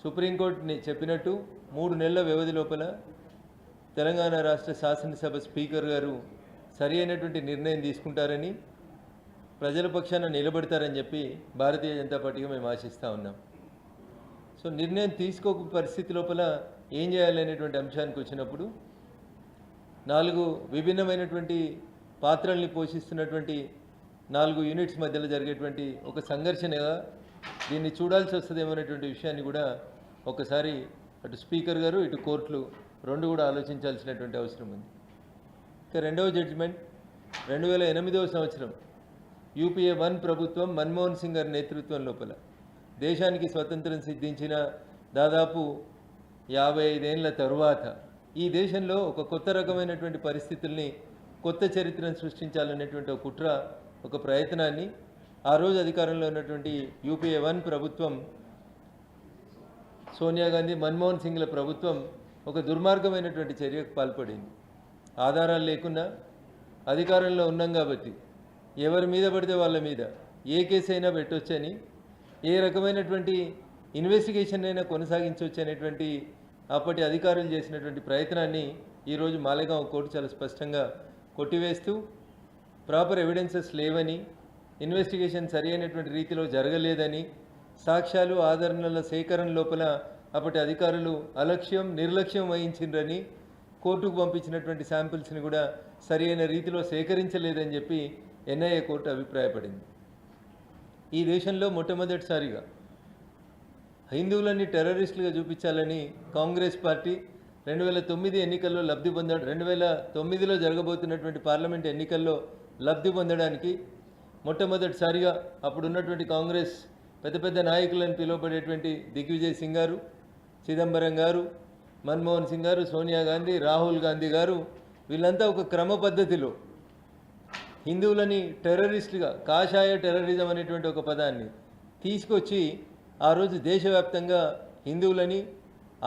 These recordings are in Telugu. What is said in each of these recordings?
సుప్రీంకోర్టుని చెప్పినట్టు 3 నెలల వ్యవధి లోపల తెలంగాణ రాష్ట్ర శాసనసభ స్పీకర్ గారు సరి అయినటువంటి నిర్ణయం తీసుకుంటారని ప్రజల పక్షాన నిలబడతారని చెప్పి భారతీయ జనతా పార్టీగా మేము ఆశిస్తూ ఉన్నాం. సో నిర్ణయం తీసుకోక పరిస్థితి లోపల ఏం చేయాలనేటువంటి అంశానికి వచ్చినప్పుడు 4 విభిన్నమైనటువంటి పాత్రల్ని పోషిస్తున్నటువంటి 4 యూనిట్స్ మధ్యలో జరిగేటువంటి ఒక సంఘర్షణగా దీన్ని చూడాల్సి వస్తుందేమనేటువంటి విషయాన్ని కూడా ఒకసారి అటు స్పీకర్ గారు ఇటు కోర్టులు రెండు కూడా ఆలోచించాల్సినటువంటి అవసరం ఉంది. ఇక రెండవ జడ్జిమెంట్ 2008వ సంవత్సరం యూపీఏ 1 ప్రభుత్వం మన్మోహన్ సింగ్ గారి నేతృత్వం లోపల దేశానికి స్వతంత్రం సిద్ధించిన దాదాపు 55 ఏళ్ల తరువాత ఈ దేశంలో ఒక కొత్త రకమైనటువంటి పరిస్థితుల్ని కొత్త చరిత్రను సృష్టించాలనేటువంటి ఒక కుట్ర ఒక ప్రయత్నాన్ని ఆ రోజు అధికారంలో ఉన్నటువంటి యూపీఏ 1 ప్రభుత్వం సోనియా గాంధీ మన్మోహన్ సింగ్ల ప్రభుత్వం ఒక దుర్మార్గమైనటువంటి చర్యకు పాల్పడింది. ఆధారాలు లేకున్నా అధికారంలో ఉన్నాం కాబట్టి ఎవరి మీద పడితే వాళ్ళ మీద ఏ కేసు అయినా పెట్టొచ్చని, ఏ రకమైనటువంటి ఇన్వెస్టిగేషన్ అయినా కొనసాగించవచ్చు అనేటువంటి అప్పటి అధికారులు చేసినటువంటి ప్రయత్నాన్ని ఈరోజు మాలేగాం కోర్టు చాలా స్పష్టంగా కొట్టివేస్తూ ప్రాపర్ ఎవిడెన్సెస్ లేవని, ఇన్వెస్టిగేషన్ సరి అయినటువంటి రీతిలో జరగలేదని, సాక్ష్యాలు ఆధారాల సేకరణ లోపల అప్పటి అధికారులు అలక్ష్యం నిర్లక్ష్యం వహించిండ్రని, కోర్టుకు పంపించినటువంటి శాంపిల్స్ని కూడా సరి అయిన రీతిలో సేకరించలేదని చెప్పి ఎన్ఐఏ కోర్టు అభిప్రాయపడింది. ఈ దేశంలో మొట్టమొదటిసారిగా హిందువులని టెర్రరిస్టులుగా చూపించాలని కాంగ్రెస్ పార్టీ 2009 ఎన్నికల్లో లబ్ధి పొందడం 2009లో జరగబోతున్నటువంటి పార్లమెంట్ ఎన్నికల్లో లబ్ధి పొందడానికి మొట్టమొదటిసారిగా అప్పుడున్నటువంటి కాంగ్రెస్ పెద్ద పెద్ద నాయకులను పిలువబడేటువంటి దిగ్విజయ్ సింగ్ గారు, చిదంబరం గారు, మన్మోహన్ సింగ్ గారు, సోనియా గాంధీ, రాహుల్ గాంధీ గారు వీళ్ళంతా ఒక క్రమ పద్ధతిలో హిందువులని టెర్రరిస్టులుగా కాషాయ టెర్రరిజం అనేటువంటి ఒక పదాన్ని తీసుకొచ్చి ఆ రోజు దేశవ్యాప్తంగా హిందువులని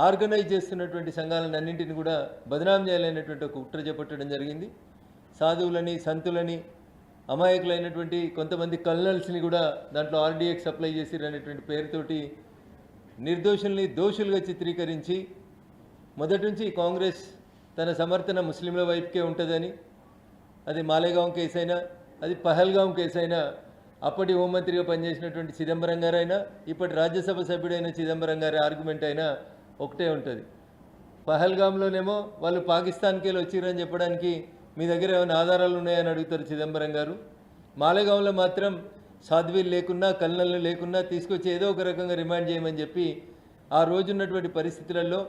ఆర్గనైజ్ చేస్తున్నటువంటి సంఘాలన్నింటిని కూడా బదనాం చేయాలనేటువంటి ఒక కుట్ర చేపట్టడం జరిగింది. సాధువులని, సంతులని, అమాయకులైనటువంటి కొంతమంది కల్నల్స్ని కూడా దాంట్లో ఆర్డీఎక్స్ అప్లై చేసిరనేటువంటి పేరుతోటి నిర్దోషుల్ని దోషులుగా చిత్రీకరించి మొదటి నుంచి కాంగ్రెస్ తన సమర్థన ముస్లింల వైపుకే ఉంటుందని, అది మాలేగాం కేసు అయినా, అది పహల్గాం కేసు అయినా, అప్పటి హోంమంత్రిగా పనిచేసినటువంటి చిదంబరం గారైనా, ఇప్పటి రాజ్యసభ సభ్యుడైన చిదంబరం గారి ఆర్గ్యుమెంట్ అయినా ఒకటే ఉంటుంది. పహల్గాంలోనేమో వాళ్ళు పాకిస్తాన్కి వెళ్ళి వచ్చిరని చెప్పడానికి మీ దగ్గర ఏమైనా ఆధారాలు ఉన్నాయని అడుగుతారు చిదంబరం గారు. మాలేగాంలో మాత్రం సాధ్వీలు లేకున్నా, కల్నల్లు లేకున్నా తీసుకొచ్చి ఏదో ఒక రకంగా రిమాండ్ చేయమని చెప్పి ఆ రోజున్నటువంటి పరిస్థితులలో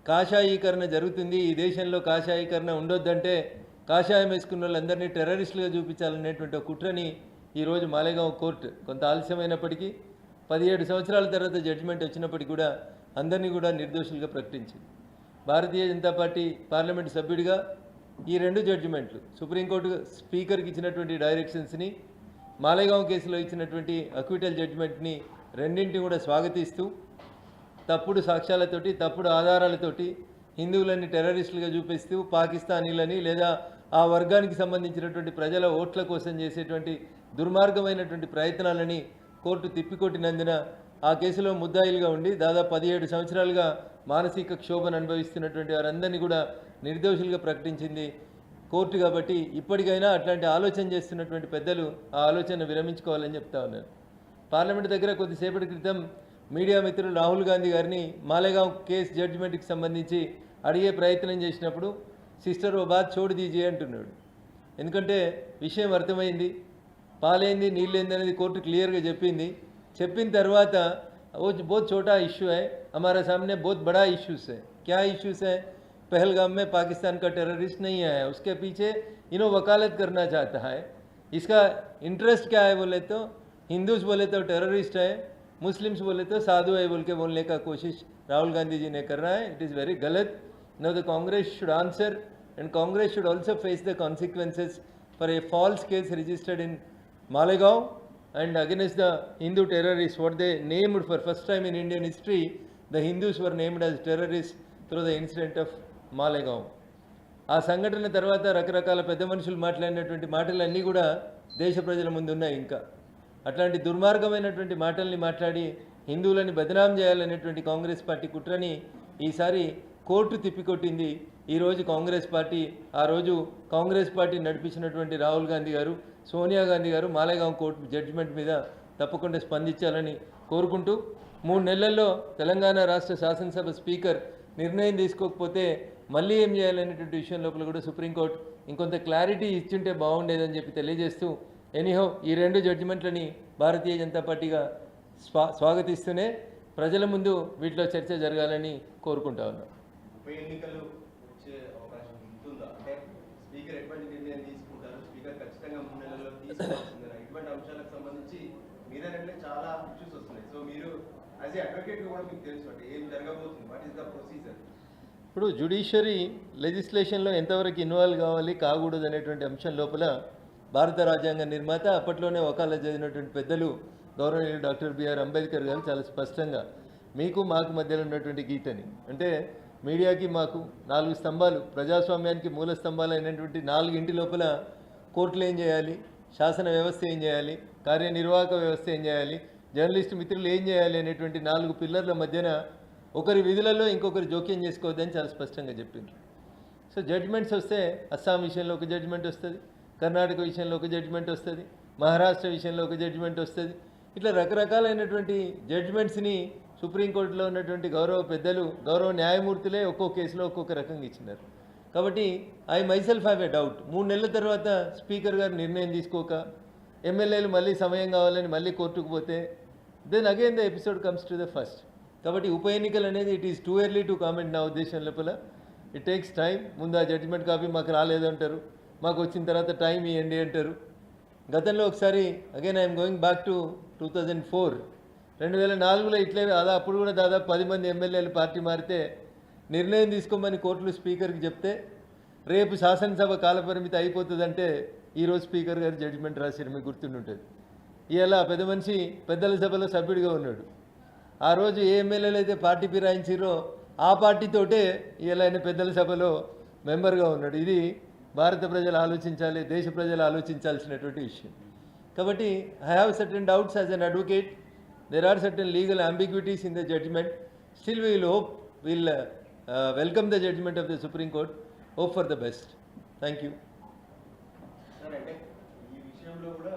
కాషాయీకరణ జరుగుతుంది, ఈ దేశంలో కాషాయీకరణ ఉండొద్దంటే కాషాయం వేసుకున్న వాళ్ళందరినీ టెర్రరిస్టులుగా చూపించాలనేటువంటి ఒక కుట్రని ఈరోజు మాలేగాం కోర్టు కొంత ఆలస్యమైనప్పటికీ 17 సంవత్సరాల తర్వాత జడ్జిమెంట్ వచ్చినప్పటికీ కూడా అందరినీ కూడా నిర్దోషులుగా ప్రకటించింది. భారతీయ జనతా పార్టీ పార్లమెంటు సభ్యుడిగా ఈ 2 జడ్జిమెంట్లు సుప్రీంకోర్టు స్పీకర్కి ఇచ్చినటువంటి డైరెక్షన్స్ని, మాలేగాం కేసులో ఇచ్చినటువంటి అక్విటల్ జడ్జిమెంట్ని రెండింటిని కూడా స్వాగతిస్తూ తప్పుడు సాక్ష్యాలతోటి, తప్పుడు ఆధారాలతోటి హిందువులని టెర్రరిస్టులుగా చూపిస్తూ పాకిస్తానీలని లేదా ఆ వర్గానికి సంబంధించినటువంటి ప్రజల ఓట్ల కోసం చేసేటువంటి దుర్మార్గమైనటువంటి ప్రయత్నాలని కోర్టు తిప్పికొట్టినందున ఆ కేసులో ముద్దాయిలుగా ఉండి దాదాపు 17 సంవత్సరాలుగా మానసిక క్షోభను అనుభవిస్తున్నటువంటి వారందరినీ కూడా నిర్దోషులుగా ప్రకటించింది కోర్టు. కాబట్టి ఇప్పటికైనా అట్లాంటి ఆలోచన చేస్తున్నటువంటి పెద్దలు ఆ ఆలోచన విరమించుకోవాలని చెప్తా ఉన్నారు. పార్లమెంట్ దగ్గర కొద్దిసేపటి క్రితం మీడియా మిత్రులు రాహుల్ గాంధీ గారిని మాలేగాం కేసు జడ్జిమెంట్కి సంబంధించి అడిగే ప్రయత్నం చేసినప్పుడు సిస్టర్ ఓ బాత్ చోటు దీజియే అంటున్నాడు. ఎందుకంటే విషయం అర్థమైంది, పాలేంది నీళ్ళేంది అనేది కోర్టు క్లియర్గా చెప్పింది. చెప్పిన తర్వాత वो बहुत छोटा इशू है, हमारे सामने बहुत बड़ा इश्यूस है. क्या इश्यूस है? पहलगाम में पाकिस्तान का टेररिस्ट नहीं आया, उसके पीछे इन्हों वकालत करना चाहता है. इसका इंटरेस्ट क्या है बोले तो हिंदूस बोले तो टेररिस्ट है, मुस्लिम्स बोले तो साधु है बोल के बोलने का कोशिश राहुल गांधी जी ने कर रहा है. इट इज़ वेरी गलत. Now the Congress should answer and Congress should also face the consequences for a false case registered in Malegaon and against the Hindu terrorists. What they named for first time in Indian history, the Hindus were named as terrorists through the incident of Malegaon. ఆ సంఘటన తర్వాత రకరకాల పెద్ద మనుషులు మాట్లాడినటువంటి మాటలన్నీ కూడా దేశ ప్రజల ముందు ఉన్నాయి. ఇంకా అట్లాంటి దుర్మార్గమైనటువంటి మాటల్ని మాట్లాడి హిందువులని బదనాం చేయాలనేటువంటి కాంగ్రెస్ పార్టీ కుట్రని ఈసారి కోర్టు తిప్పికొట్టింది. ఈరోజు కాంగ్రెస్ పార్టీ, ఆ రోజు కాంగ్రెస్ పార్టీ నడిపించినటువంటి రాహుల్ గాంధీ గారు, సోనియా గాంధీ గారు మాలేగాం కోర్టు జడ్జిమెంట్ మీద తప్పకుండా స్పందించాలని కోరుకుంటూ 3 నెలల్లో తెలంగాణ రాష్ట్ర శాసనసభ స్పీకర్ నిర్ణయం తీసుకోకపోతే మళ్ళీ ఏం చేయాలనేటువంటి విషయం లోపల కూడా సుప్రీంకోర్టు ఇంకొంత క్లారిటీ ఇచ్చింటే బాగుండేదని చెప్పి తెలియజేస్తూ, ఎనీహౌ ఈ 2 జడ్జిమెంట్లని భారతీయ జనతా పార్టీగా స్వాగతిస్తూనే ప్రజల ముందు వీటిలో చర్చ జరగాలని కోరుకుంటా ఉన్నాం. ఉప ఎన్నికలు వచ్చే అవకాశం ఉంటుందా? అంటే స్పీకర్ ఎటువంటి నిర్ణయం తీసుకుంటారు, స్పీకర్ ఖచ్చితంగా 3 నెలల్లో తీసుకోవాల్సిందేనా? ఇటువంటి అంశాలకు సంబంధించి మీరంటే చాలా ఇష్యూస్ వస్తున్నాయి. సో మీరు యాజ్ ఏ అడ్వకేట్ కూడా మీకు తెలుసు అంటే ఏం జరగబోతుంది, వాట్ ఈస్ ద ప్రొసీజర్? ఇప్పుడు జ్యుడిషియరీ లెజిస్లేషన్లో ఎంతవరకు ఇన్వాల్వ్ కావాలి కాకూడదు అనేటువంటి అంశం లోపల భారత రాజ్యాంగ నిర్మాత, అప్పట్లోనే వకాలత్ చదివినటువంటి పెద్దలు గౌరవనీయులు డాక్టర్ బిఆర్ అంబేద్కర్ గారు చాలా స్పష్టంగా మీకు మాకు మధ్యలో ఉన్నటువంటి గీతని, అంటే మీడియాకి మాకు 4 స్తంభాలు, ప్రజాస్వామ్యానికి మూల స్తంభాలు అయినటువంటి 4 ఇంటి లోపల కోర్టులు ఏం చేయాలి, శాసన వ్యవస్థ ఏం చేయాలి, కార్యనిర్వాహక వ్యవస్థ ఏం చేయాలి, జర్నలిస్టు మిత్రులు ఏం చేయాలి అనేటువంటి 4 పిల్లర్ల మధ్యన ఒకరి విధులలో ఇంకొకరు జోక్యం చేసుకోవద్దని చాలా స్పష్టంగా చెప్పింది. సో జడ్జిమెంట్స్ వస్తే అస్సాం విషయంలో ఒక జడ్జిమెంట్ వస్తుంది, కర్ణాటక విషయంలో ఒక జడ్జిమెంట్ వస్తుంది, మహారాష్ట్ర విషయంలో ఒక జడ్జిమెంట్ వస్తుంది. ఇట్లా రకరకాలైనటువంటి జడ్జిమెంట్స్ని సుప్రీంకోర్టులో ఉన్నటువంటి గౌరవ పెద్దలు, గౌరవ న్యాయమూర్తులే ఒక్కో కేసులో ఒక్కొక్క రకంగా ఇచ్చినారు. కాబట్టి I myself have a doubt, 3 నెలల తర్వాత స్పీకర్ గారు నిర్ణయం తీసుకోక ఎమ్మెల్యేలు మళ్ళీ సమయం కావాలని మళ్ళీ కోర్టుకు పోతే then again the episode comes to the first. కాబట్టి ఉప ఎన్నికలు అనేది it is too early to comment నా ఉద్దేశం లోపల. It takes time. ముందు ఆ జడ్జిమెంట్ కాపీ మాకు రాలేదు అంటారు, మాకు వచ్చిన తర్వాత టైం ఇవ్వండి అంటారు. గతంలో ఒకసారి again I'm going back to 2004, 2004లో ఇట్లే అప్పుడు కూడా దాదాపు 10 మంది ఎమ్మెల్యేలు పార్టీ మారితే నిర్ణయం తీసుకోమని కోర్టులు స్పీకర్కి చెప్తే రేపు శాసనసభ కాలపరిమితి అయిపోతుందంటే ఈరోజు స్పీకర్ గారు జడ్జిమెంట్ రాశారు, మీకు గుర్తుంటుంది. ఇవాళ పెద్ద మనిషి పెద్దల సభలో సభ్యుడిగా ఉన్నాడు. ఆ రోజు ఏ ఎమ్మెల్యేలు అయితే పార్టీ ఫిరాయించారో ఆ పార్టీతోటే ఇవాళ ఆయన పెద్దల సభలో మెంబర్గా ఉన్నాడు. ఇది భారత ప్రజలు ఆలోచించాలి, దేశ ప్రజలు ఆలోచించాల్సినటువంటి విషయం. కాబట్టి I have certain doubts as an advocate. there are certain legal ambiguities in the judgment. Still we will hope, we will welcome the judgment of the Supreme Court, hope for the best. Thank you. Sir, అంటే ఈ విషయంలో కూడా